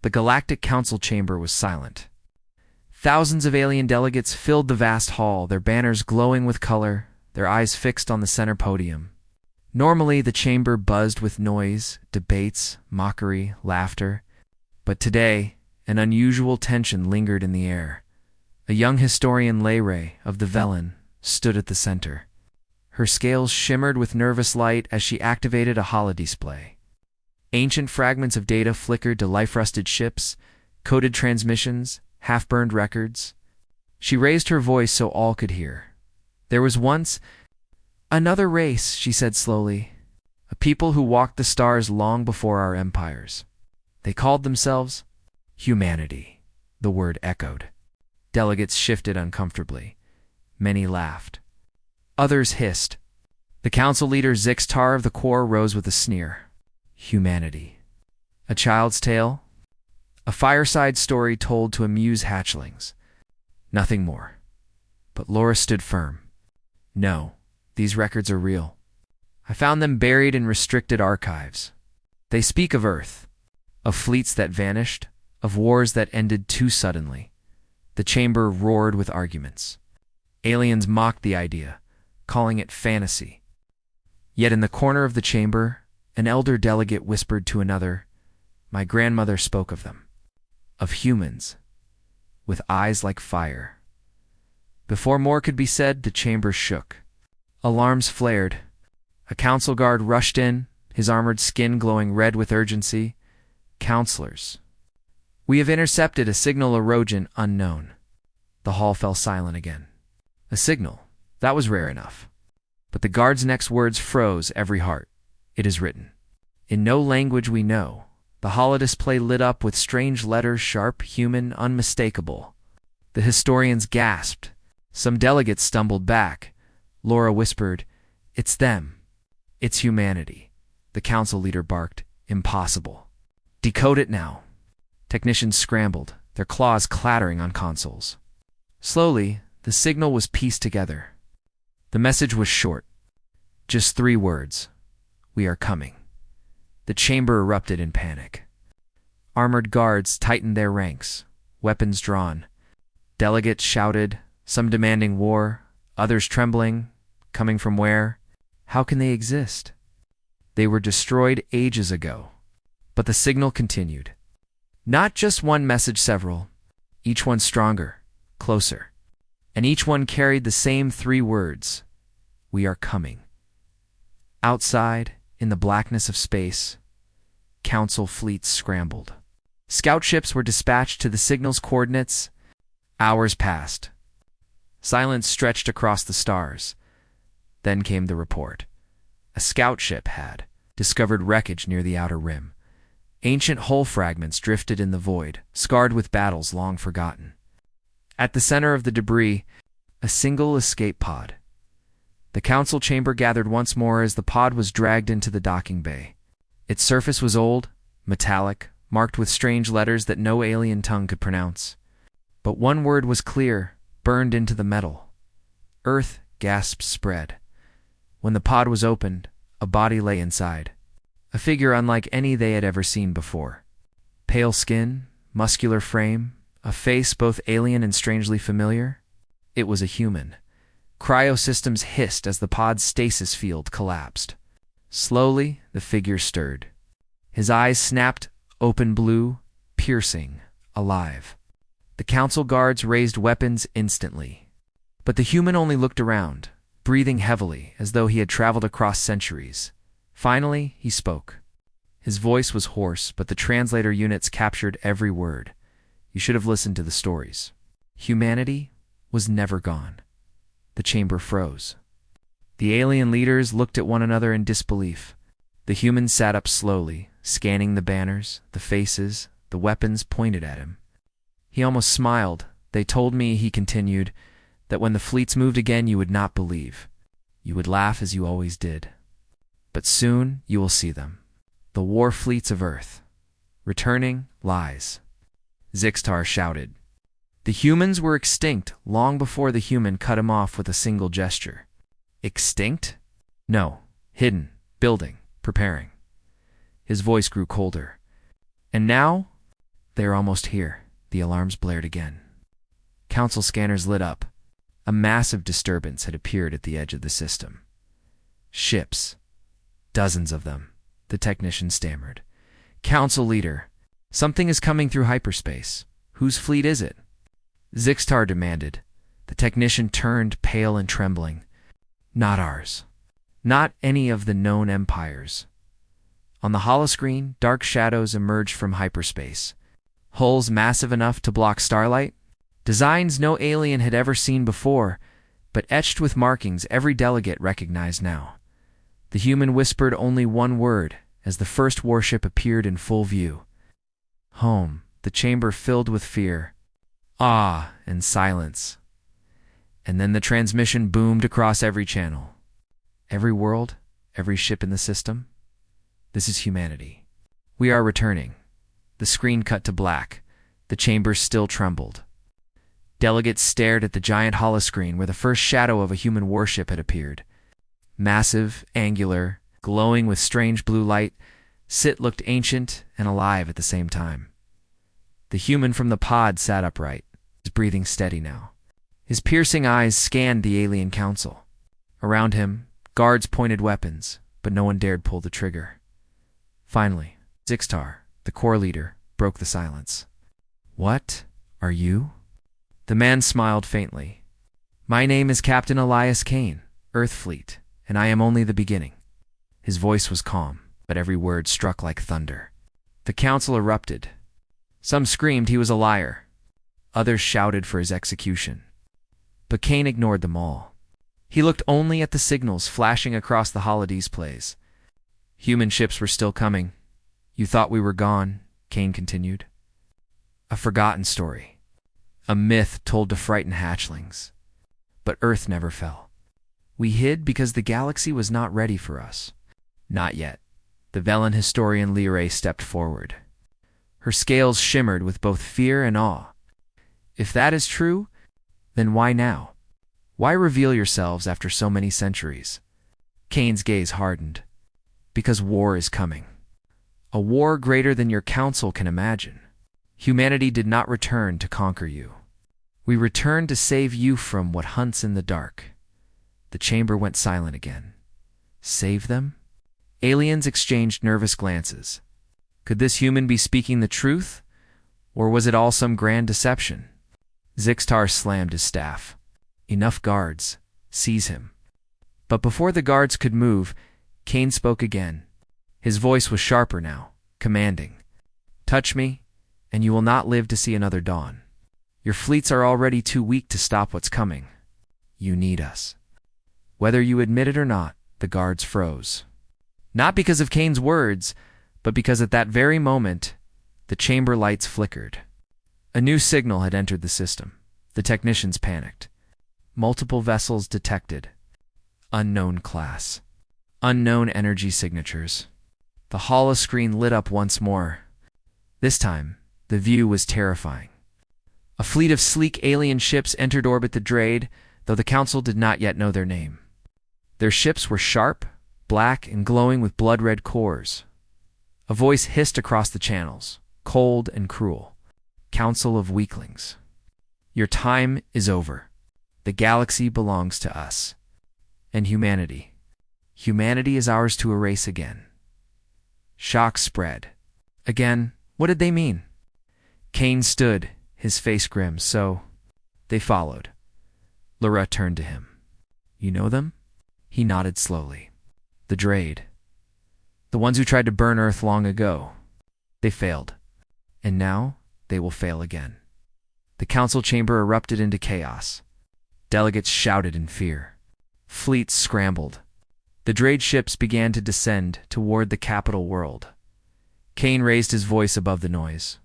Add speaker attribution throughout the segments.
Speaker 1: The Galactic Council chamber was silent. Thousands of alien delegates filled the vast hall, their banners glowing with color, their eyes fixed on the center podium. Normally, the chamber buzzed with noise, debates, mockery, laughter. But today, an unusual tension lingered in the air. A young historian Layray of the Velen stood at the center. Her scales shimmered with nervous light as she activated a holodisplay. Ancient fragments of data flickered to life-rusted ships, coded transmissions, half-burned records. She raised her voice so all could hear. There was once another race, she said slowly, a people who walked the stars long before our empires. They called themselves humanity. The word echoed. Delegates shifted uncomfortably. Many laughed. Others hissed. The council leader Zixtar of the Core rose with a sneer. Humanity. A child's tale? A fireside story told to amuse hatchlings. Nothing more. But Laura stood firm. No, these records are real. I found them buried in restricted archives. They speak of Earth, of fleets that vanished, of wars that ended too suddenly. The chamber roared with arguments. Aliens mocked the idea, calling it fantasy. Yet in the corner of the chamber, an elder delegate whispered to another, my grandmother spoke of them. Of humans, with eyes like fire. Before more could be said, the chamber shook. Alarms flared. A council guard rushed in, his armored skin glowing red with urgency. Counselors. We have intercepted a signal erosion unknown. The hall fell silent again. A signal. That was rare enough. But the guard's next words froze every heart. It is written. In no language we know. The holodisplay lit up with strange letters, sharp, human, unmistakable. The historians gasped. Some delegates stumbled back. Laura whispered, it's them. It's humanity. The council leader barked, impossible. Decode it now. Technicians scrambled, their claws clattering on consoles. Slowly, the signal was pieced together. The message was short. Just 3 words. We are coming. The chamber erupted in panic. Armored guards tightened their ranks, weapons drawn. Delegates shouted, some demanding war, others trembling. Coming from where? How can they exist? They were destroyed ages ago. But the signal continued. Not just one message, several. Each one stronger, closer. And each one carried the same 3 words. We are coming. Outside, in the blackness of space, council fleets scrambled. Scout ships were dispatched to the signal's coordinates. Hours passed. Silence stretched across the stars. Then came the report. A scout ship had discovered wreckage near the outer rim. Ancient hull fragments drifted in the void, scarred with battles long forgotten. At the center of the debris, a single escape pod. The council chamber gathered once more as the pod was dragged into the docking bay. Its surface was old, metallic, marked with strange letters that no alien tongue could pronounce. But one word was clear, burned into the metal. Earth gasps spread. When the pod was opened, a body lay inside. A figure unlike any they had ever seen before. Pale skin, muscular frame, a face both alien and strangely familiar. It was a human. Cryosystems hissed as the pod's stasis field collapsed. Slowly, the figure stirred. His eyes snapped, open blue, piercing, alive. The council guards raised weapons instantly. But the human only looked around, breathing heavily as though he had traveled across centuries. Finally, he spoke. His voice was hoarse, but the translator units captured every word. You should have listened to the stories. Humanity was never gone. The chamber froze. The alien leaders looked at one another in disbelief. The human sat up slowly, scanning the banners, the faces, the weapons pointed at him. He almost smiled. They told me, he continued, that when the fleets moved again you would not believe. You would laugh as you always did. But soon you will see them. The war fleets of Earth. Returning lies. Zixtar shouted. The humans were extinct long before the human cut him off with a single gesture. Extinct? No. Hidden. Building. Preparing. His voice grew colder. And now? They are almost here. The alarms blared again. Council scanners lit up. A massive disturbance had appeared at the edge of the system. Ships. Dozens of them, the technician stammered. Council leader, something is coming through hyperspace. Whose fleet is it? Zixtar demanded. The technician turned, pale and trembling. Not ours. Not any of the known empires. On the holoscreen, dark shadows emerged from hyperspace. Hulls massive enough to block starlight? Designs no alien had ever seen before, but etched with markings every delegate recognized now. The human whispered only one word as the first warship appeared in full view. Home, the chamber filled with fear, awe, and silence. And then the transmission boomed across every channel. Every world, every ship in the system. This is humanity. We are returning. The screen cut to black. The chamber still trembled. Delegates stared at the giant holoscreen where the first shadow of a human warship had appeared. Massive, angular, glowing with strange blue light, Sit looked ancient and alive at the same time. The human from the pod sat upright, his breathing steady now. His piercing eyes scanned the alien council. Around him, guards pointed weapons, but no one dared pull the trigger. Finally, Zixtar, the core leader, broke the silence. What are you? The man smiled faintly. My name is Captain Elias Kane, Earth Fleet, and I am only the beginning. His voice was calm, but every word struck like thunder. The council erupted. Some screamed he was a liar. Others shouted for his execution. But Kane ignored them all. He looked only at the signals flashing across the holodisplays. Human ships were still coming. You thought we were gone, Kane continued. A forgotten story. A myth told to frighten hatchlings. But Earth never fell. We hid because the galaxy was not ready for us. Not yet. The Velen historian Lyrae stepped forward. Her scales shimmered with both fear and awe. If that is true, then why now? Why reveal yourselves after so many centuries? Kane's gaze hardened. Because war is coming. A war greater than your council can imagine. Humanity did not return to conquer you. We returned to save you from what hunts in the dark. The chamber went silent again. Save them? Aliens exchanged nervous glances. Could this human be speaking the truth? Or was it all some grand deception? Zixtar slammed his staff. Enough guards. Seize him. But before the guards could move, Kane spoke again. His voice was sharper now, commanding. Touch me, and you will not live to see another dawn. Your fleets are already too weak to stop what's coming. You need us. Whether you admit it or not, the guards froze. Not because of Kane's words, but because at that very moment, the chamber lights flickered. A new signal had entered the system. The technicians panicked. Multiple vessels detected. Unknown class. Unknown energy signatures. The holoscreen lit up once more. This time, the view was terrifying. A fleet of sleek alien ships entered orbit the Draid, though the Council did not yet know their name. Their ships were sharp, black, and glowing with blood-red cores. A voice hissed across the channels, cold and cruel. Council of Weaklings. Your time is over. The galaxy belongs to us. And humanity. Humanity is ours to erase again. Shock spread. Again, what did they mean? Kane stood, his face grim, so they followed. Lyra turned to him. You know them? He nodded slowly. The Draid. The ones who tried to burn Earth long ago. They failed. And now they will fail again. The council chamber erupted into chaos. Delegates shouted in fear. Fleets scrambled. The Draid ships began to descend toward the capital world. Kane raised his voice above the noise.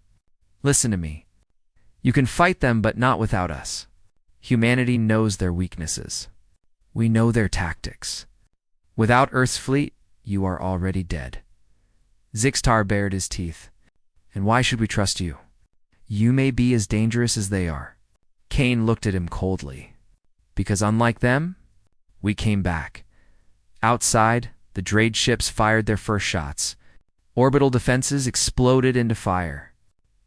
Speaker 1: Listen to me. You can fight them, but not without us. Humanity knows their weaknesses. We know their tactics. Without Earth's fleet, you are already dead. Zixtar bared his teeth. And why should we trust you? You may be as dangerous as they are. Kane looked at him coldly. Because unlike them, we came back. Outside, the Draid ships fired their first shots. Orbital defenses exploded into fire.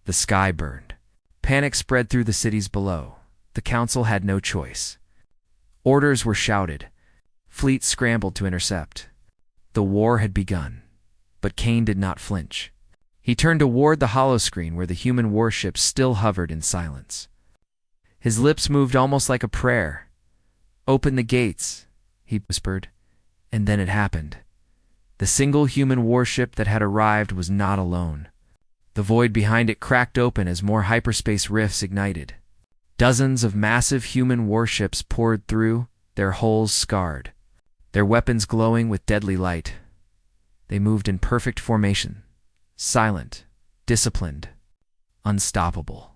Speaker 1: The sky burned. Panic spread through the cities below. The council had no choice. Orders were shouted. Fleets scrambled to intercept. The war had begun. But Kane did not flinch. He turned toward the holoscreen where the human warships still hovered in silence. His lips moved almost like a prayer. "Open the gates," he whispered, and then it happened. The single human warship that had arrived was not alone. The void behind it cracked open as more hyperspace rifts ignited. Dozens of massive human warships poured through, their hulls scarred, their weapons glowing with deadly light. They moved in perfect formation, silent, disciplined, unstoppable.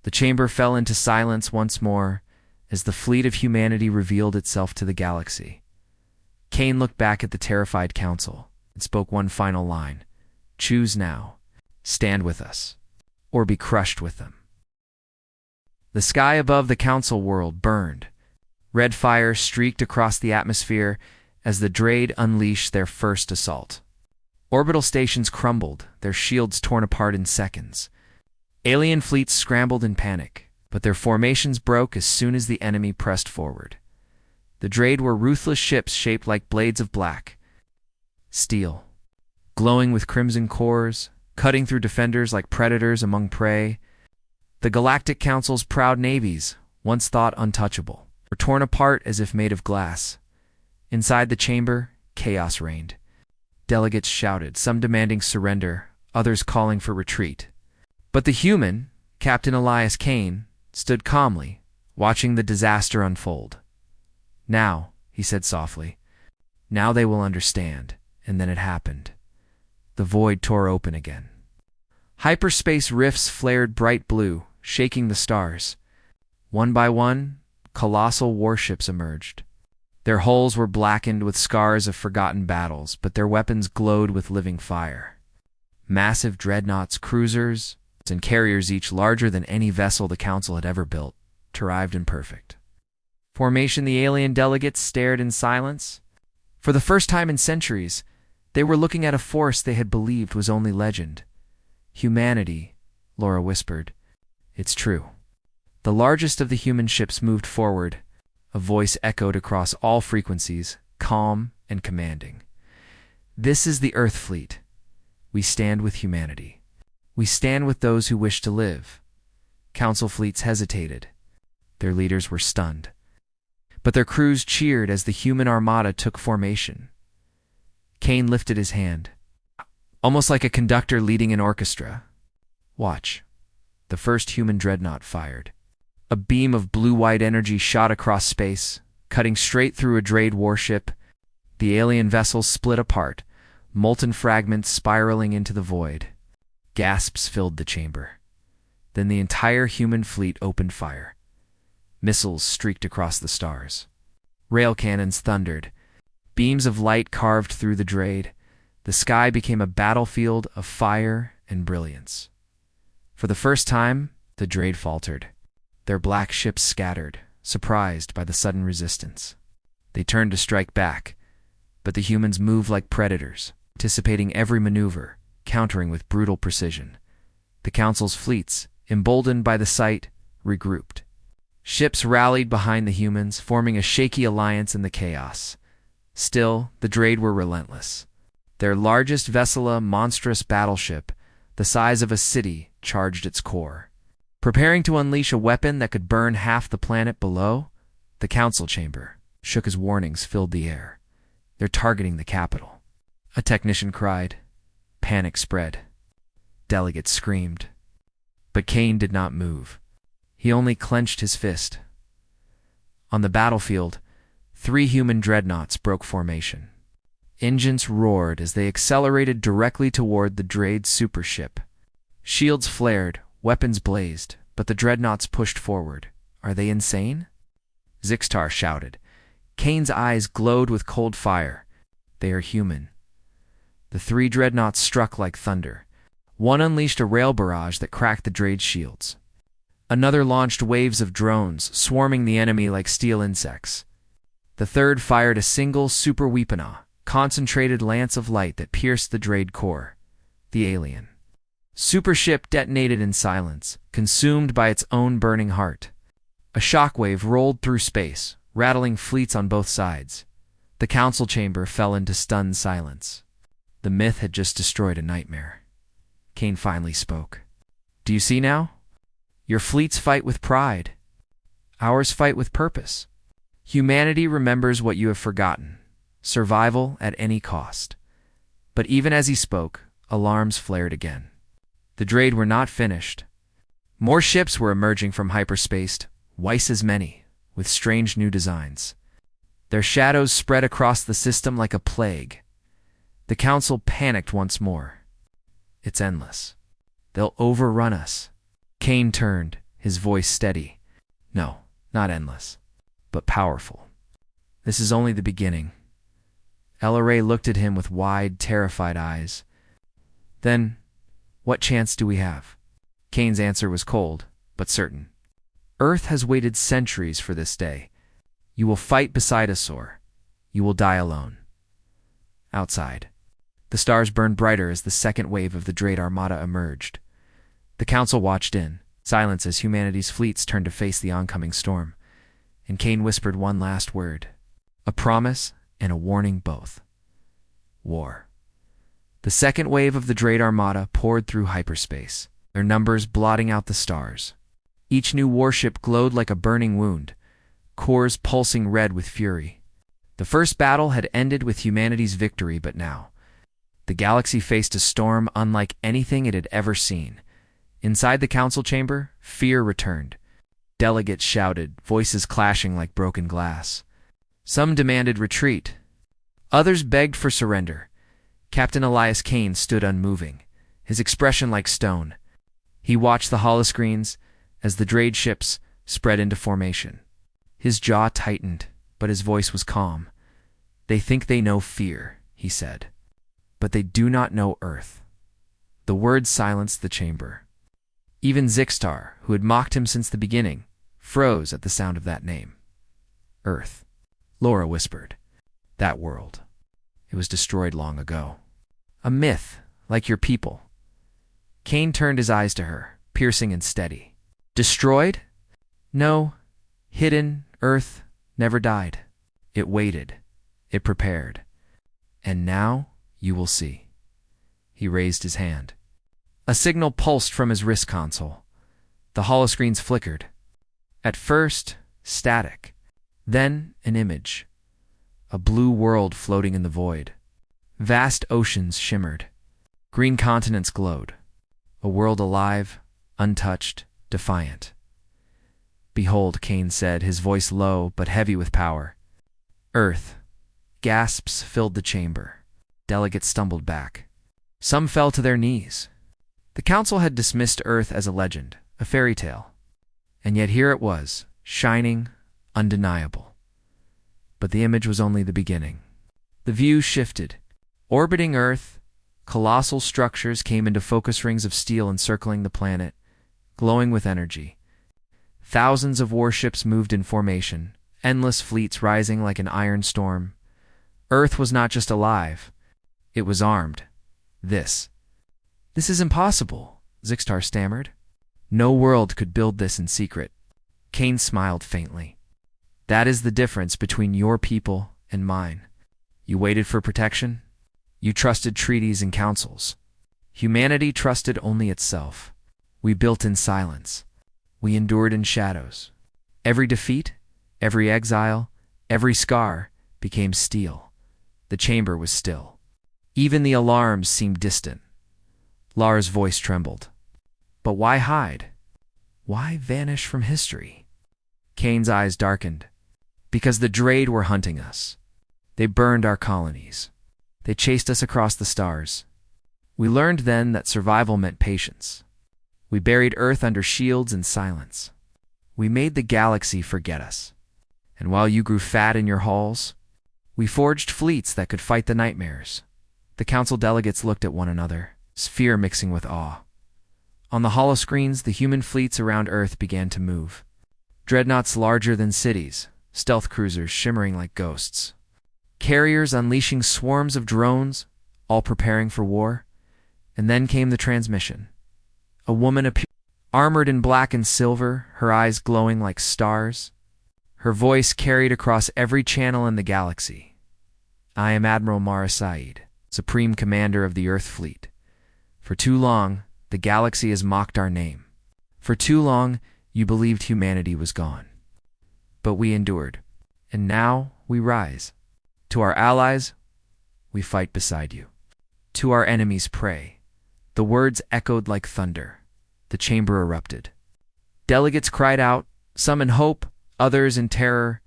Speaker 1: The chamber fell into silence once more as the fleet of humanity revealed itself to the galaxy. Kane looked back at the terrified council and spoke one final line. "Choose now. Stand with us, or be crushed with them." The sky above the council world burned. Red fire streaked across the atmosphere as the Draid unleashed their first assault. Orbital stations crumbled, their shields torn apart in seconds. Alien fleets scrambled in panic, but their formations broke as soon as the enemy pressed forward. The Draid were ruthless ships shaped like blades of black steel, glowing with crimson cores, cutting through defenders like predators among prey. The Galactic Council's proud navies, once thought untouchable, were torn apart as if made of glass. Inside the chamber, chaos reigned. Delegates shouted, some demanding surrender, others calling for retreat. But the human, Captain Elias Kane, stood calmly, watching the disaster unfold. "Now," he said softly, "now they will understand." And then it happened. The void tore open again. Hyperspace rifts flared bright blue, shaking the stars. One by one, colossal warships emerged. Their hulls were blackened with scars of forgotten battles, but their weapons glowed with living fire. Massive dreadnoughts, cruisers, and carriers, each larger than any vessel the Council had ever built, arrived in perfect formation. The alien delegates stared in silence. For the first time in centuries, they were looking at a force they had believed was only legend. "Humanity," Laura whispered. "It's true." The largest of the human ships moved forward. A voice echoed across all frequencies, calm and commanding. "This is the Earth Fleet. We stand with humanity. We stand with those who wish to live." Council fleets hesitated. Their leaders were stunned. But their crews cheered as the human armada took formation. Kane lifted his hand, almost like a conductor leading an orchestra. "Watch." The first human dreadnought fired. A beam of blue-white energy shot across space, cutting straight through a Draid warship. The alien vessel split apart, molten fragments spiraling into the void. Gasps filled the chamber. Then the entire human fleet opened fire. Missiles streaked across the stars. Rail cannons thundered. Beams of light carved through the Draid. The sky became a battlefield of fire and brilliance. For the first time, the Draid faltered. Their black ships scattered, surprised by the sudden resistance. They turned to strike back, but the humans moved like predators, anticipating every maneuver, countering with brutal precision. The Council's fleets, emboldened by the sight, regrouped. Ships rallied behind the humans, forming a shaky alliance in the chaos. Still, the Draid were relentless. Their largest vessel, a monstrous battleship, the size of a city, charged its core. Preparing to unleash a weapon that could burn half the planet below, the council chamber shook as warnings filled the air. "They're targeting the capital." A technician cried. Panic spread. Delegates screamed. But Kane did not move. He only clenched his fist. On the battlefield, 3 human dreadnoughts broke formation. Engines roared as they accelerated directly toward the Draid supership. Shields flared, weapons blazed, but the dreadnoughts pushed forward. "Are they insane?" Zixtar shouted. Kane's eyes glowed with cold fire. "They are human." The 3 dreadnoughts struck like thunder. One unleashed a rail barrage that cracked the Draid shields. Another launched waves of drones, swarming the enemy like steel insects. The third fired a single super weapona, concentrated lance of light that pierced the Draid core. The alien Supership detonated in silence, consumed by its own burning heart. A shockwave rolled through space, rattling fleets on both sides. The council chamber fell into stunned silence. The myth had just destroyed a nightmare. Kane finally spoke. Do you see now? Your fleets fight with pride. Ours fight with purpose. Humanity remembers what you have forgotten. Survival at any cost. But even as he spoke, alarms flared again. The Draid were not finished. More ships were emerging from hyperspace, twice as many, with strange new designs. Their shadows spread across the system like a plague. The council panicked once more. It's endless. They'll overrun us. Kane turned, his voice steady. No, not endless, but powerful. This is only the beginning. Ella Ray looked at him with wide, terrified eyes. Then, what chance do we have? Kane's answer was cold, but certain. Earth has waited centuries for this day. You will fight beside us, or you will die alone. Outside, the stars burned brighter as the second wave of the Draid armada emerged. The council watched in silence as humanity's fleets turned to face the oncoming storm, and Kane whispered one last word, a promise and a warning both. War. The second wave of the Draid armada poured through hyperspace, their numbers blotting out the stars. Each new warship glowed like a burning wound, cores pulsing red with fury. The first battle had ended with humanity's victory, but now, the galaxy faced a storm unlike anything it had ever seen. Inside the council chamber, fear returned. Delegates shouted, voices clashing like broken glass. Some demanded retreat. Others begged for surrender. Captain Elias Kane stood unmoving, his expression like stone. He watched the holoscreens as the Draid ships spread into formation. His jaw tightened, but his voice was calm. They think they know fear, he said, but they do not know Earth. The word silenced the chamber. Even Zixtar, who had mocked him since the beginning, froze at the sound of that name. Earth, Laura whispered. That world. It was destroyed long ago. A myth, like your people. Kane turned his eyes to her, piercing and steady. Destroyed? No. Hidden, Earth, never died. It waited. It prepared. And now you will see. He raised his hand. A signal pulsed from his wrist console. The holoscreens flickered. At first, static. Then, an image. A blue world floating in the void. Vast oceans shimmered. Green continents glowed. A world alive, untouched, defiant. Behold, Kane said, his voice low but heavy with power. Earth. Gasps filled the chamber. Delegates stumbled back. Some fell to their knees. The council had dismissed Earth as a legend, a fairy tale. And yet here it was, shining, undeniable. But the image was only the beginning. The view shifted. Orbiting Earth, colossal structures came into focus, rings of steel encircling the planet, glowing with energy. Thousands of warships moved in formation, endless fleets rising like an iron storm. Earth was not just alive, it was armed. This is impossible, Zixtar stammered. No world could build this in secret. Kane smiled faintly. That is the difference between your people and mine. You waited for protection. You trusted treaties and councils. Humanity trusted only itself. We built in silence. We endured in shadows. Every defeat, every exile, every scar became steel. The chamber was still. Even the alarms seemed distant. Lara's voice trembled. But why hide? Why vanish from history? Kane's eyes darkened. Because the Draid were hunting us. They burned our colonies. They chased us across the stars. We learned then that survival meant patience. We buried Earth under shields and silence. We made the galaxy forget us. And while you grew fat in your halls, we forged fleets that could fight the nightmares. The council delegates looked at one another, fear mixing with awe. On the holoscreens, the human fleets around Earth began to move. Dreadnoughts larger than cities, stealth cruisers shimmering like ghosts. Carriers unleashing swarms of drones, all preparing for war. And then came the transmission. A woman appeared, armored in black and silver, her eyes glowing like stars. Her voice carried across every channel in the galaxy. "I am Admiral Mara Said, Supreme Commander of the Earth Fleet. For too long, the galaxy has mocked our name. For too long, you believed humanity was gone. But we endured, and now we rise. To our allies, we fight beside you. To our enemies, pray." The words echoed like thunder. The chamber erupted. Delegates cried out, some in hope, others in terror.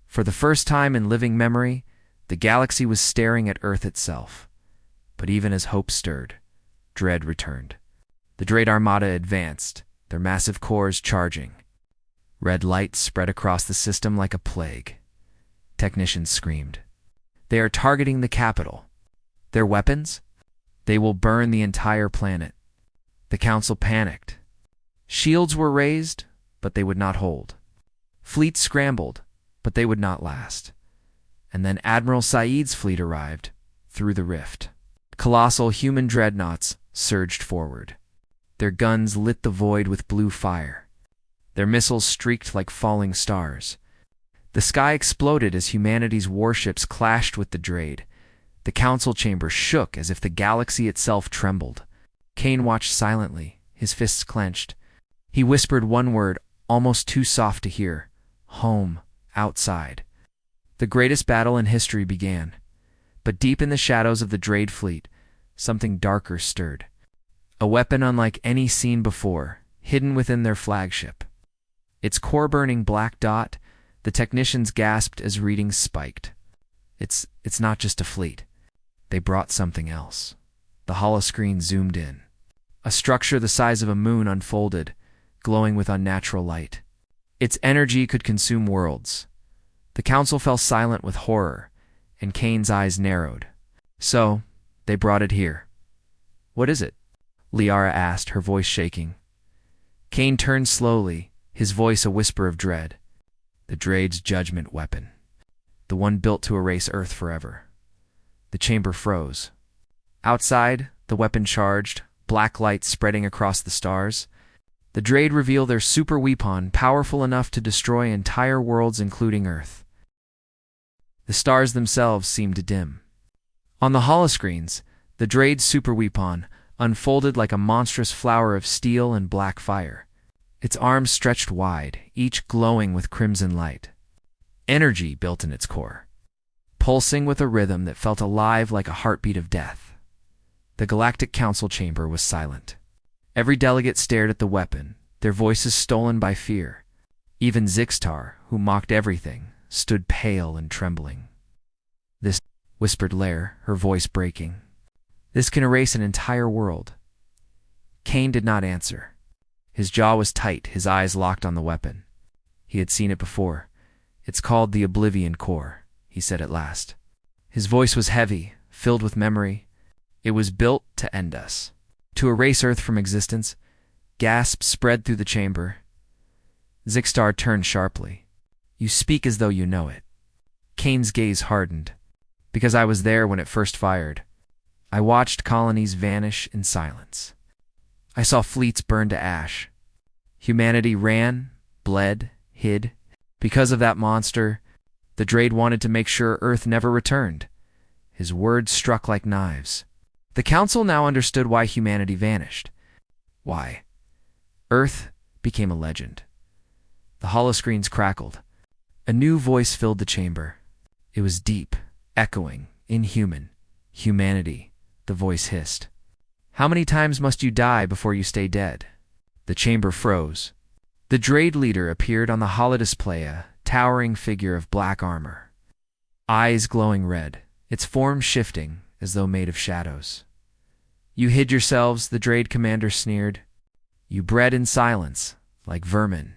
Speaker 1: For the first time in living memory, the galaxy was staring at Earth itself. But even as hope stirred, dread returned. The Draid armada advanced, their massive cores charging. Red light spread across the system like a plague. Technicians screamed. "They are targeting the capital. Their weapons? They will burn the entire planet." The council panicked. Shields were raised, but they would not hold. Fleets scrambled, but they would not last. And then Admiral Said's fleet arrived, through the rift. Colossal human dreadnoughts surged forward. Their guns lit the void with blue fire. Their missiles streaked like falling stars. The sky exploded as humanity's warships clashed with the Draid. The council chamber shook as if the galaxy itself trembled. Kane watched silently, his fists clenched. He whispered one word, almost too soft to hear. Home, outside. The greatest battle in history began. But deep in the shadows of the Draid fleet, something darker stirred. A weapon unlike any seen before, hidden within their flagship. Its core-burning black dot, the technicians gasped as readings spiked. It's not just a fleet. They brought something else. The holoscreen zoomed in. A structure the size of a moon unfolded, glowing with unnatural light. Its energy could consume worlds. The council fell silent with horror, and Kane's eyes narrowed. "So, they brought it here. What is it?" Liara asked, her voice shaking. Kane turned slowly, his voice a whisper of dread. "The Draid's judgment weapon. The one built to erase Earth forever." The chamber froze. Outside, the weapon charged, black light spreading across the stars. The Draid reveal their super weapon, powerful enough to destroy entire worlds including Earth. The stars themselves seemed to dim. On the holoscreens, the Draid's super weapon unfolded like a monstrous flower of steel and black fire. Its arms stretched wide, each glowing with crimson light. Energy built in its core, pulsing with a rhythm that felt alive like a heartbeat of death. The Galactic Council chamber was silent. Every delegate stared at the weapon, their voices stolen by fear. Even Zixtar, who mocked everything, stood pale and trembling. "This," whispered Lair, her voice breaking. "This can erase an entire world." Kane did not answer. His jaw was tight, his eyes locked on the weapon. He had seen it before. "It's called the Oblivion Core," he said at last. His voice was heavy, filled with memory. "It was built to end us, to erase Earth from existence." Gasps spread through the chamber. Zixtar turned sharply. "You speak as though you know it." Kane's gaze hardened. "Because I was there when it first fired. I watched colonies vanish in silence. I saw fleets burn to ash. Humanity ran, bled, hid. Because of that monster, the Draid wanted to make sure Earth never returned." His words struck like knives. The Council now understood why humanity vanished. Why? Earth became a legend. The holoscreens crackled. A new voice filled the chamber. It was deep, echoing, inhuman. "Humanity," the voice hissed. "How many times must you die before you stay dead?" The chamber froze. The Draid leader appeared on the holodisplay, a towering figure of black armor. Eyes glowing red, its form shifting as though made of shadows. "You hid yourselves," the Draid commander sneered. "You bred in silence, like vermin,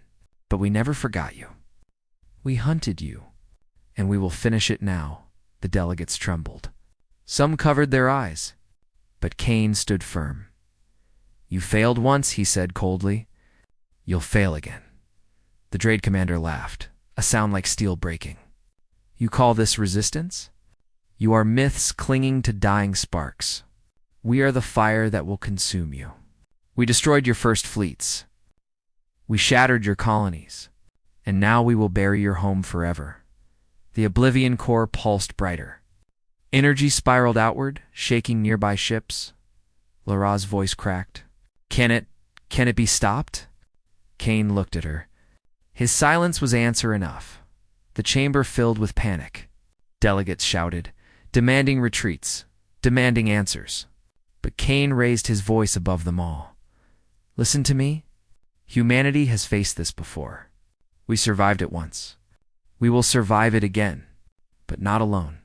Speaker 1: but we never forgot you. We hunted you, and we will finish it now." The delegates trembled. Some covered their eyes, but Kane stood firm. "You failed once," he said coldly. "You'll fail again." The Draid commander laughed, a sound like steel breaking. "You call this resistance? You are myths clinging to dying sparks. We are the fire that will consume you." We destroyed your first fleets. We shattered your colonies. And now we will bury your home forever. The Oblivion Core pulsed brighter. Energy spiraled outward, shaking nearby ships. Lara's voice cracked. Can it be stopped? Kane looked at her. His silence was answer enough. The chamber filled with panic. Delegates shouted, demanding retreats, demanding answers. But Kane raised his voice above them all. Listen to me. Humanity has faced this before. We survived it once. We will survive it again, but not alone.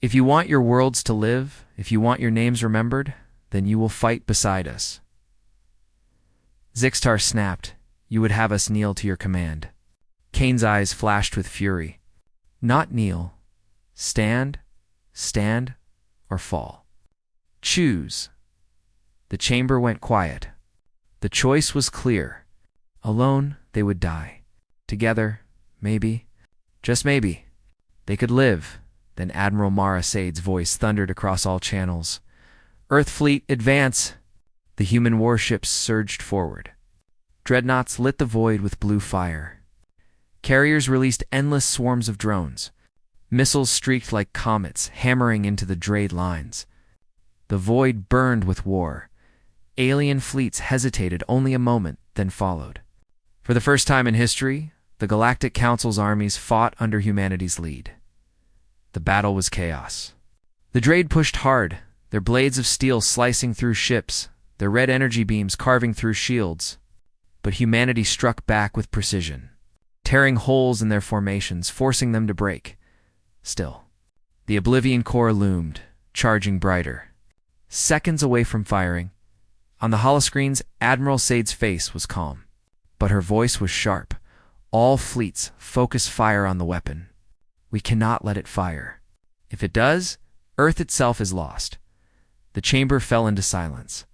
Speaker 1: If you want your worlds to live, if you want your names remembered, then you will fight beside us. Zixtar snapped. You would have us kneel to your command. Kane's eyes flashed with fury. Not kneel. Stand, or fall. Choose. The chamber went quiet. The choice was clear. Alone, they would die. Together, maybe, just maybe, they could live. Then Admiral Mara Sade's voice thundered across all channels. Earth fleet, advance! The human warships surged forward. Dreadnoughts lit the void with blue fire. Carriers released endless swarms of drones. Missiles streaked like comets, hammering into the Draid lines. The void burned with war. Alien fleets hesitated only a moment, then followed. For the first time in history, the Galactic Council's armies fought under humanity's lead. The battle was chaos. The Draid pushed hard, their blades of steel slicing through ships, their red energy beams carving through shields. But humanity struck back with precision, tearing holes in their formations, forcing them to break. Still, the Oblivion Core loomed, charging brighter. Seconds away from firing, on the holoscreens, Admiral Sade's face was calm. But her voice was sharp. All fleets, focus fire on the weapon. We cannot let it fire. If it does, Earth itself is lost. The chamber fell into silence.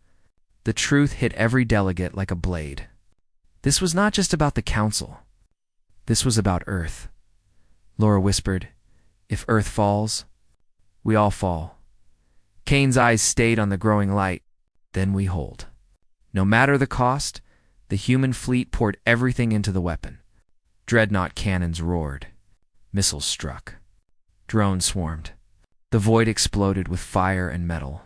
Speaker 1: The truth hit every delegate like a blade. This was not just about the Council. This was about Earth. Laura whispered, if Earth falls, we all fall. Kane's eyes stayed on the growing light. Then we hold. No matter the cost, the human fleet poured everything into the weapon. Dreadnought cannons roared. Missiles struck. Drones swarmed. The void exploded with fire and metal.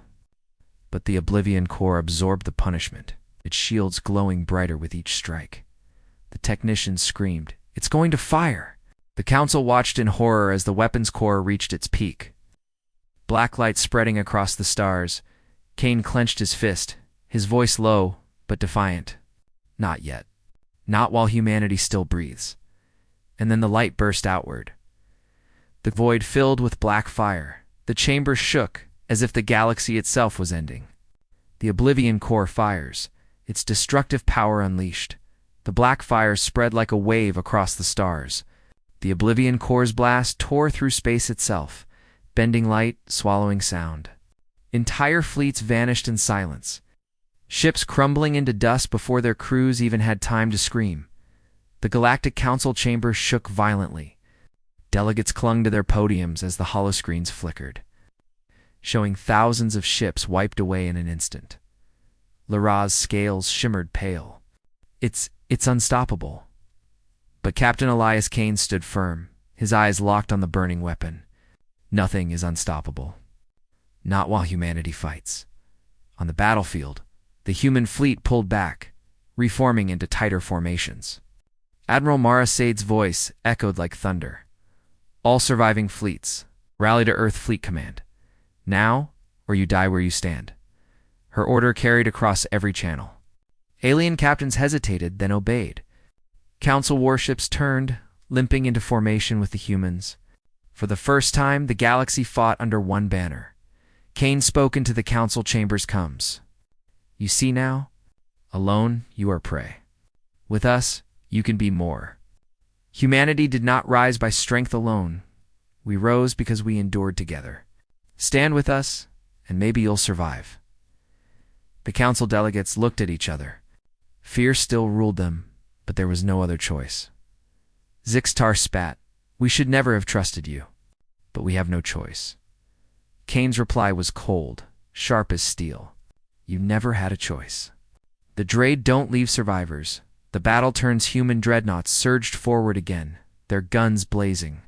Speaker 1: But the Oblivion Core absorbed the punishment, its shields glowing brighter with each strike. The technicians screamed, it's going to fire! The Council watched in horror as the weapons core reached its peak. Black light spreading across the stars. Kane clenched his fist, his voice low, but defiant. Not yet. Not while humanity still breathes. And then the light burst outward. The void filled with black fire. The chamber shook, as if the galaxy itself was ending. The Oblivion Core fires, its destructive power unleashed. The black fire spread like a wave across the stars. The Oblivion Core's blast tore through space itself, bending light, swallowing sound. Entire fleets vanished in silence. Ships crumbling into dust before their crews even had time to scream. The Galactic Council chamber shook violently. Delegates clung to their podiums as the holoscreens flickered, showing thousands of ships wiped away in an instant. Lara's scales shimmered pale. It's unstoppable. But Captain Elias Kane stood firm, his eyes locked on the burning weapon. Nothing is unstoppable. Not while humanity fights. On the battlefield, the human fleet pulled back, reforming into tighter formations. Admiral Mara Sade's voice echoed like thunder. All surviving fleets, rally to Earth Fleet Command. Now, or you die where you stand. Her order carried across every channel. Alien captains hesitated, then obeyed. Council warships turned, limping into formation with the humans. For the first time, the galaxy fought under one banner. Kane spoke into the Council chambers comes. You see now? Alone, you are prey. With us, you can be more. Humanity did not rise by strength alone. We rose because we endured together. Stand with us, and maybe you'll survive. The Council delegates looked at each other. Fear still ruled them, but there was no other choice. Zixtar spat. We should never have trusted you, but we have no choice. Kane's reply was cold, sharp as steel. You never had a choice. The Draid don't leave survivors. The battle turns human dreadnoughts surged forward again, their guns blazing.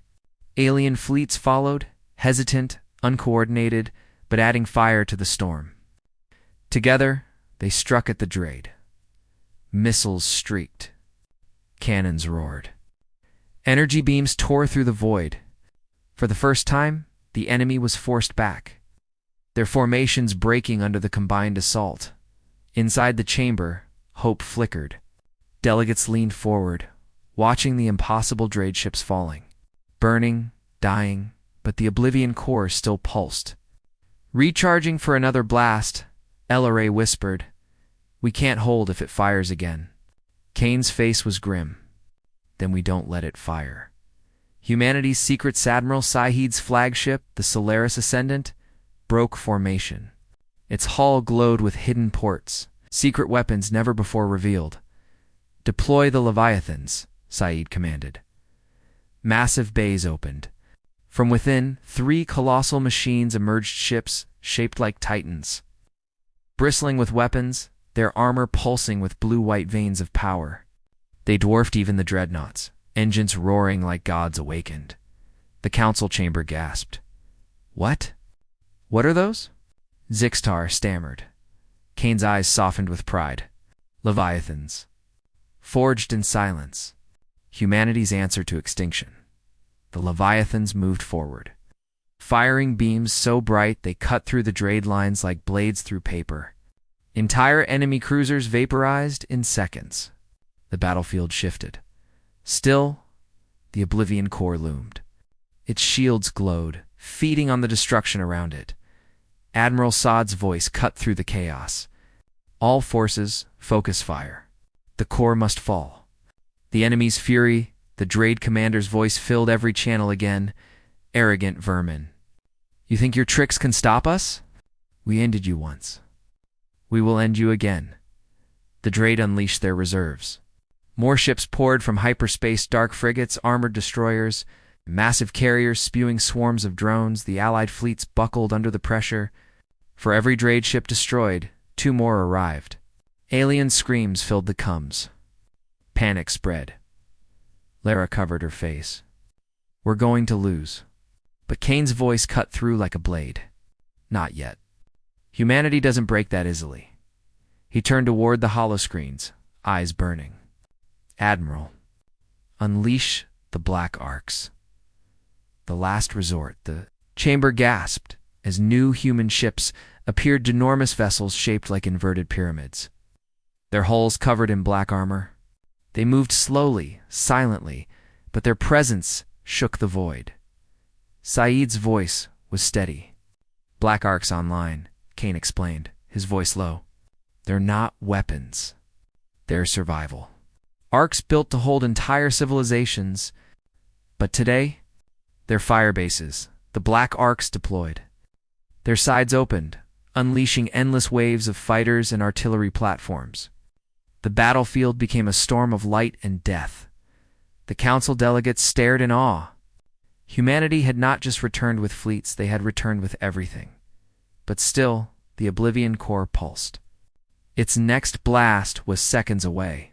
Speaker 1: Alien fleets followed, hesitant, uncoordinated, but adding fire to the storm. Together, they struck at the Draid. Missiles streaked. Cannons roared. Energy beams tore through the void. For the first time, the enemy was forced back, their formations breaking under the combined assault. Inside the chamber, hope flickered. Delegates leaned forward, watching the impossible Draid ships falling. Burning, dying, but the Oblivion Core still pulsed. Recharging for another blast, LRA whispered, "We can't hold if it fires again." Kane's face was grim. "Then we don't let it fire." Humanity's secret Admiral Saeed's flagship, the Solaris Ascendant, broke formation. Its hull glowed with hidden ports, secret weapons never before revealed. "Deploy the Leviathans," Saeed commanded. Massive bays opened. From within, 3 colossal machines emerged, ships shaped like titans. Bristling with weapons, their armor pulsing with blue-white veins of power. They dwarfed even the dreadnoughts, engines roaring like gods awakened. The council chamber gasped. "What? What are those?" Zixtar stammered. Kane's eyes softened with pride. "Leviathans. Forged in silence. Humanity's answer to extinction." The Leviathans moved forward, firing beams so bright they cut through the Draid lines like blades through paper. Entire enemy cruisers vaporized in seconds. The battlefield shifted. Still, the Oblivion Core loomed. Its shields glowed, feeding on the destruction around it. Admiral Saad's voice cut through the chaos. "All forces, focus fire. The core must fall." The enemy's fury, the Draid commander's voice filled every channel again. "Arrogant vermin. You think your tricks can stop us? We ended you once. We will end you again." The Draid unleashed their reserves. More ships poured from hyperspace, dark frigates, armored destroyers, massive carriers spewing swarms of drones. The Allied fleets buckled under the pressure. For every Draid ship destroyed, 2 more arrived. Alien screams filled the comms. Panic spread. Lara covered her face. "We're going to lose." But Kane's voice cut through like a blade. "Not yet. Humanity doesn't break that easily." He turned toward the holoscreens, eyes burning. "Admiral, unleash the Black Arcs. The last resort." The chamber gasped as new human ships appeared, enormous vessels shaped like inverted pyramids. Their hulls covered in black armor. They moved slowly, silently, but their presence shook the void. Saeed's voice was steady. "Black Arcs online," Kane explained, his voice low. "They're not weapons. They're survival. Arcs built to hold entire civilizations. But today, they're fire bases, the Black Arcs deployed. Their sides opened, unleashing endless waves of fighters and artillery platforms. The battlefield became a storm of light and death. The council delegates stared in awe. Humanity had not just returned with fleets, they had returned with everything. But still, the Oblivion Core pulsed. Its next blast was seconds away.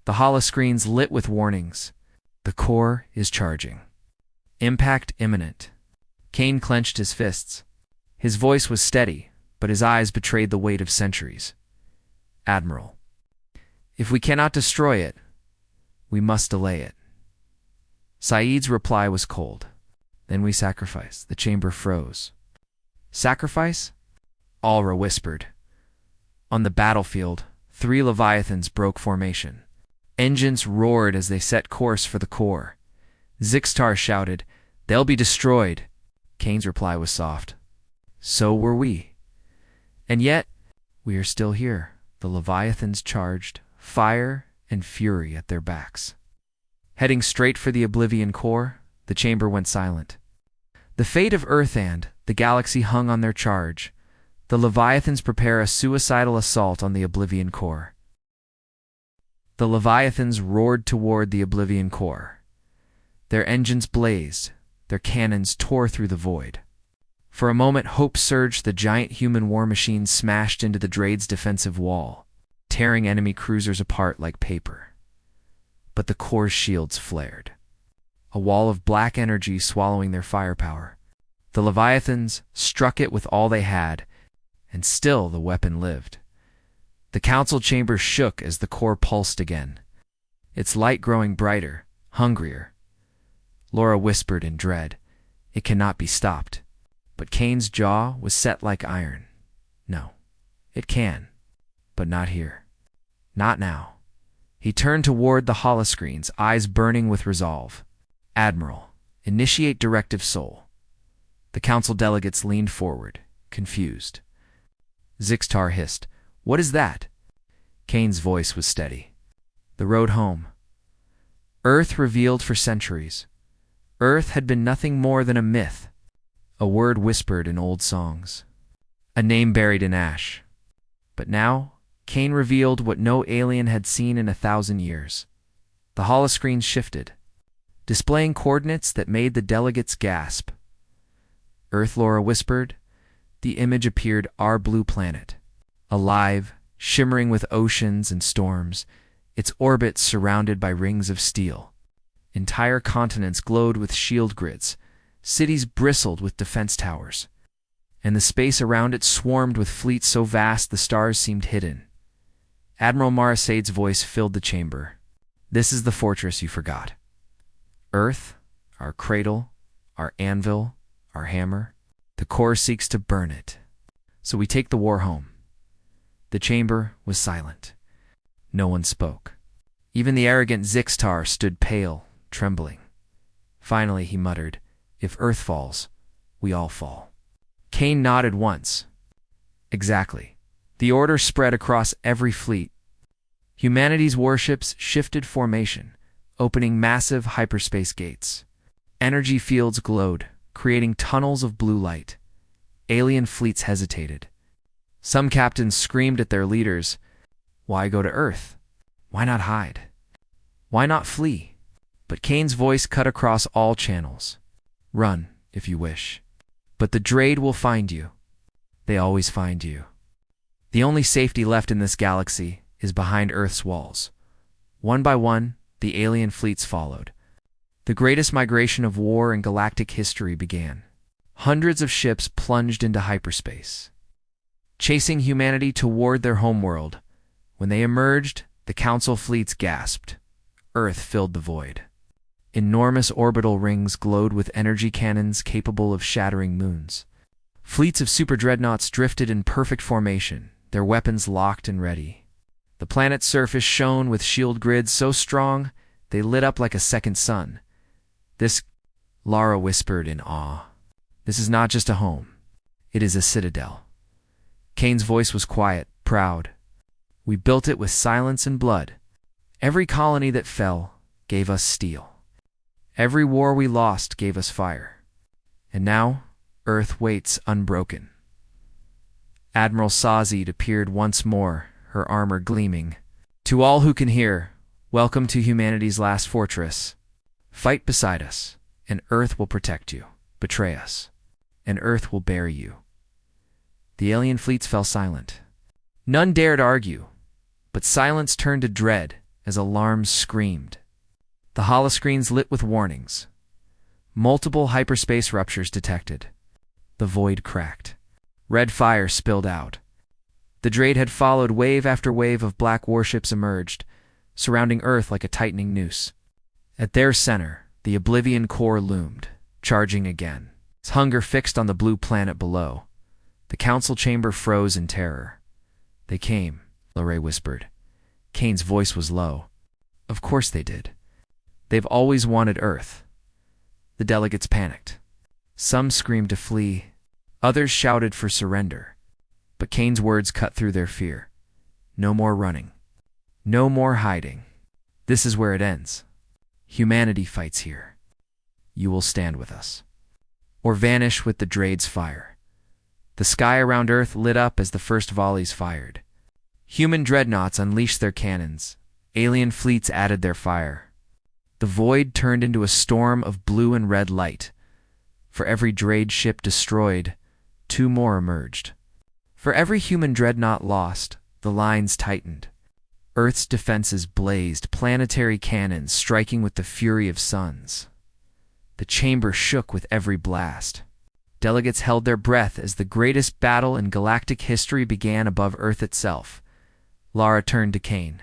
Speaker 1: The holoscreens lit with warnings. "The core is charging. Impact imminent." Kane clenched his fists. His voice was steady, but his eyes betrayed the weight of centuries. "Admiral, if we cannot destroy it, we must delay it." Saeed's reply was cold. "Then we sacrifice." The chamber froze. "Sacrifice?" Alra whispered. On the battlefield, 3 Leviathans broke formation. Engines roared as they set course for the core. Zixtar shouted, "They'll be destroyed." Kane's reply was soft. "So were we. And yet, we are still here." The Leviathans charged, fire and fury at their backs. Heading straight for the Oblivion Core, the chamber went silent. The fate of Earth and the galaxy hung on their charge. The Leviathans prepare a suicidal assault on the Oblivion Core. The Leviathans roared toward the Oblivion Core. Their engines blazed, their cannons tore through the void. For a moment, hope surged. The giant human war machine smashed into the Draid's defensive wall. tearing enemy cruisers apart like paper. But the core's shields flared, a wall of black energy swallowing their firepower. The Leviathans struck it with all they had, and still the weapon lived. The council chamber shook as the core pulsed again, its light growing brighter, hungrier. Laura whispered in dread, "It cannot be stopped." But Kane's jaw was set like iron. "No, it can, but not here. Not now." He turned toward the holoscreens, eyes burning with resolve. "Admiral, initiate directive Sol." The council delegates leaned forward, confused. Zixtar hissed, "What is that?" Kane's voice was steady. "The road home." Earth revealed for centuries. Earth had been nothing more than a myth, a word whispered in old songs, a name buried in ash. But now, Kane revealed what no alien had seen in 1,000 years. The holoscreens shifted, displaying coordinates that made the delegates gasp. "Earth," Laura whispered. The image appeared our blue planet, alive, shimmering with oceans and storms, its orbit surrounded by rings of steel. Entire continents glowed with shield grids, cities bristled with defense towers, and the space around it swarmed with fleets so vast the stars seemed hidden. Admiral Marasade's voice filled the chamber. "This is the fortress you forgot. Earth, our cradle, our anvil, our hammer. The core seeks to burn it. So we take the war home." The chamber was silent. No one spoke. Even the arrogant Zixtar stood pale, trembling. Finally he muttered, "If Earth falls, we all fall." Kane nodded once. "Exactly." The order spread across every fleet. Humanity's warships shifted formation, opening massive hyperspace gates. Energy fields glowed, creating tunnels of blue light. Alien fleets hesitated. Some captains screamed at their leaders, "Why go to Earth? Why not hide? Why not flee?" But Kane's voice cut across all channels. "Run, if you wish. But the Draid will find you. They always find you. The only safety left in this galaxy is behind Earth's walls." One by one, the alien fleets followed. The greatest migration of war in galactic history began. Hundreds of ships plunged into hyperspace, chasing humanity toward their homeworld. When they emerged, the Council fleets gasped. Earth filled the void. Enormous orbital rings glowed with energy cannons capable of shattering moons. Fleets of super dreadnoughts drifted in perfect formation, their weapons locked and ready. The planet's surface shone with shield grids so strong they lit up like a second sun. "This," Lara whispered in awe, "this is not just a home. It is a citadel." Kane's voice was quiet, proud. "We built it with silence and blood. Every colony that fell gave us steel. Every war we lost gave us fire. And now, Earth waits unbroken." Admiral Sazid appeared once more, her armor gleaming. "To all who can hear, welcome to humanity's last fortress. Fight beside us, and Earth will protect you. Betray us, and Earth will bury you." The alien fleets fell silent. None dared argue, but silence turned to dread as alarms screamed. The holoscreens lit with warnings. Multiple hyperspace ruptures detected. The void cracked. Red fire spilled out. The Draid had followed. Wave after wave of black warships emerged, surrounding Earth like a tightening noose. At their center, the Oblivion Core loomed, charging again, its hunger fixed on the blue planet below. The council chamber froze in terror. "They came," Lorray whispered. Kane's voice was low. "Of course they did. They've always wanted Earth." The delegates panicked. Some screamed to flee. Others shouted for surrender. But Kane's words cut through their fear. "No more running. No more hiding. This is where it ends. Humanity fights here. You will stand with us, or vanish with the Draid's fire." The sky around Earth lit up as the first volleys fired. Human dreadnoughts unleashed their cannons. Alien fleets added their fire. The void turned into a storm of blue and red light. For every Draid ship destroyed, 2 more emerged. For every human dreadnought lost, the lines tightened. Earth's defenses blazed, planetary cannons striking with the fury of suns. The chamber shook with every blast. Delegates held their breath as the greatest battle in galactic history began above Earth itself. Lara turned to Kane.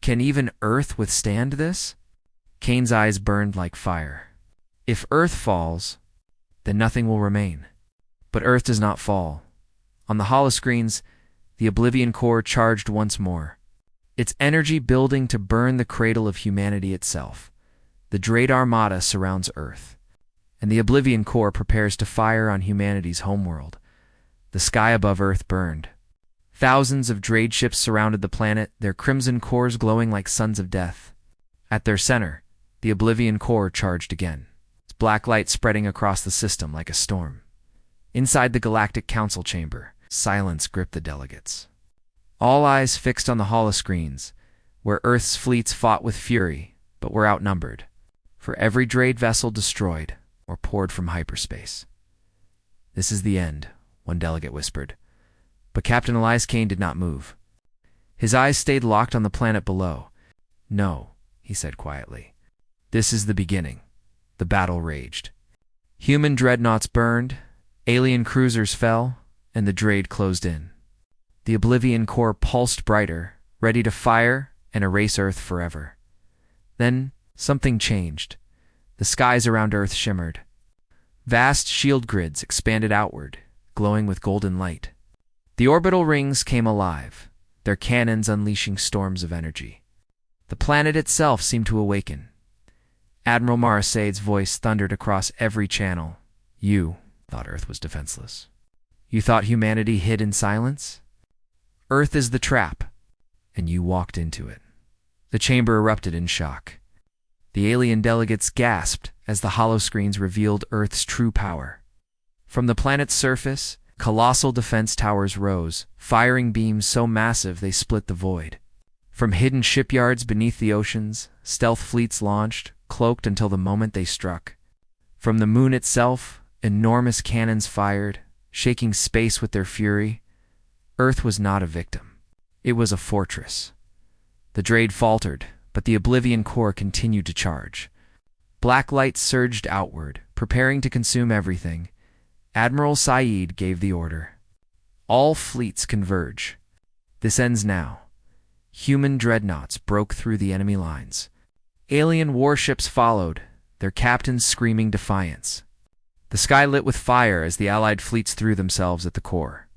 Speaker 1: "Can even Earth withstand this?" Kane's eyes burned like fire. "If Earth falls, then nothing will remain." But Earth does not fall. On the holoscreens, the Oblivion Core charged once more, its energy building to burn the cradle of humanity itself. The Draid armada surrounds Earth, and the Oblivion Core prepares to fire on humanity's homeworld. The sky above Earth burned. Thousands of Draid ships surrounded the planet, their crimson cores glowing like suns of death. At their center, the Oblivion Core charged again, its black light spreading across the system like a storm. Inside the Galactic Council chamber, silence gripped the delegates. All eyes fixed on the holoscreens, where Earth's fleets fought with fury, but were outnumbered. For every Draid vessel destroyed or poured from hyperspace. "This is the end," one delegate whispered. But Captain Elias Kane did not move. His eyes stayed locked on the planet below. "No," he said quietly. "This is the beginning." The battle raged. Human dreadnoughts burned, alien cruisers fell, and the Draid closed in. The Oblivion Core pulsed brighter, ready to fire and erase Earth forever. Then something changed. The skies around Earth shimmered. Vast shield grids expanded outward, glowing with golden light. The orbital rings came alive, their cannons unleashing storms of energy. The planet itself seemed to awaken. Admiral Marasade's voice thundered across every channel. "You thought Earth was defenseless. You thought humanity hid in silence? Earth is the trap, and you walked into it." The chamber erupted in shock. The alien delegates gasped as the holoscreens revealed Earth's true power. From the planet's surface, colossal defense towers rose, firing beams so massive they split the void. From hidden shipyards beneath the oceans, stealth fleets launched, cloaked until the moment they struck. From the moon itself, enormous cannons fired, shaking space with their fury. Earth was not a victim. It was a fortress. The Draid faltered, but the Oblivion Core continued to charge. Black light surged outward, preparing to consume everything. Admiral Saeed gave the order. "All fleets converge. This ends now." Human dreadnoughts broke through the enemy lines. Alien warships followed, their captains screaming defiance. The sky lit with fire as the Allied fleets threw themselves at the core.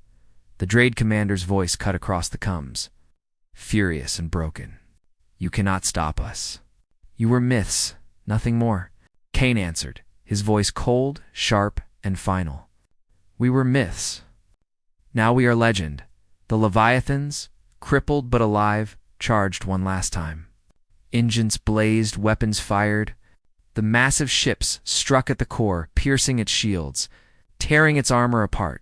Speaker 1: The Draid commander's voice cut across the comms, furious and broken. "You cannot stop us. You were myths, nothing more." Kane answered, his voice cold, sharp, and final. "We were myths. Now we are legend." The Leviathans, crippled but alive, charged one last time. Engines blazed, weapons fired. The massive ships struck at the core, piercing its shields, tearing its armor apart.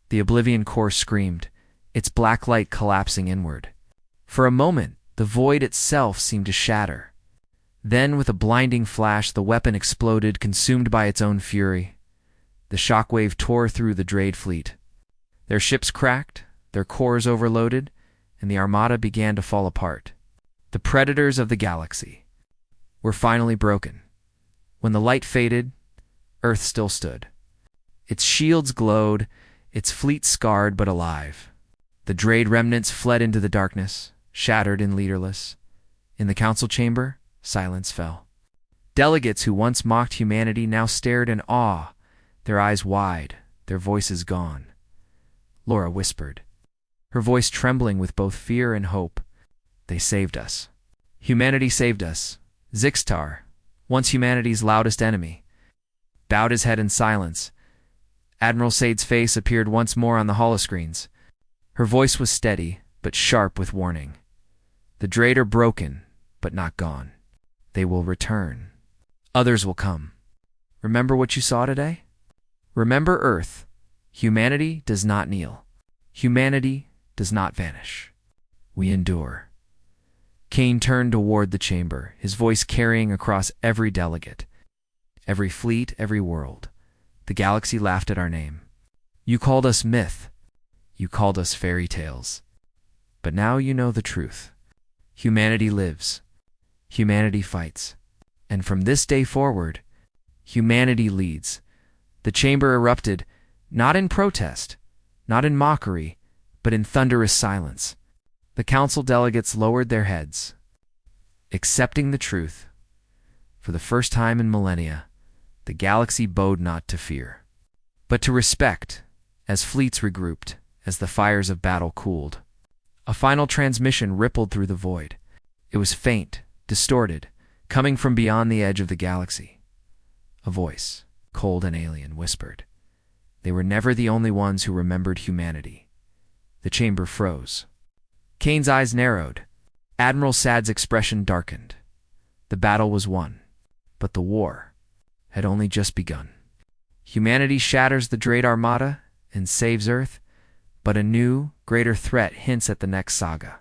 Speaker 1: The Oblivion Core screamed, its black light collapsing inward. For a moment, the void itself seemed to shatter. Then, with a blinding flash, the weapon exploded, consumed by its own fury. The shockwave tore through the Draid fleet. Their ships cracked, their cores overloaded, and the armada began to fall apart. The predators of the galaxy were finally broken. When the light faded, Earth still stood. Its shields glowed, its fleet scarred but alive. The Draid remnants fled into the darkness, shattered and leaderless. In the council chamber, silence fell. Delegates who once mocked humanity now stared in awe, their eyes wide, their voices gone. Laura whispered, her voice trembling with both fear and hope. "They saved us. Humanity saved us." Zixtar, once humanity's loudest enemy, bowed his head in silence. Admiral Sade's face appeared once more on the holoscreens. Her voice was steady, but sharp with warning. "The Draid are broken, but not gone. They will return. Others will come. Remember what you saw today? Remember Earth. Humanity does not kneel. Humanity does not vanish. We endure." Kane turned toward the chamber, his voice carrying across every delegate, every fleet, every world. The galaxy laughed at our name. "You called us myth. You called us fairy tales. But now you know the truth. Humanity lives. Humanity fights. And from this day forward, humanity leads. The chamber erupted, not in protest, not in mockery, but in thunderous silence. The council delegates lowered their heads, accepting the truth. For the first time in millennia, the galaxy bowed not to fear, but to respect, as fleets regrouped, as the fires of battle cooled. A final transmission rippled through the void. It was faint, distorted, coming from beyond the edge of the galaxy. A voice, cold and alien, whispered. They were never the only ones who remembered humanity. The chamber froze. Kane's eyes narrowed. Admiral Sad's expression darkened. The battle was won, but the war had only just begun. Humanity shatters the Draid armada and saves Earth, but a new, greater threat hints at the next saga.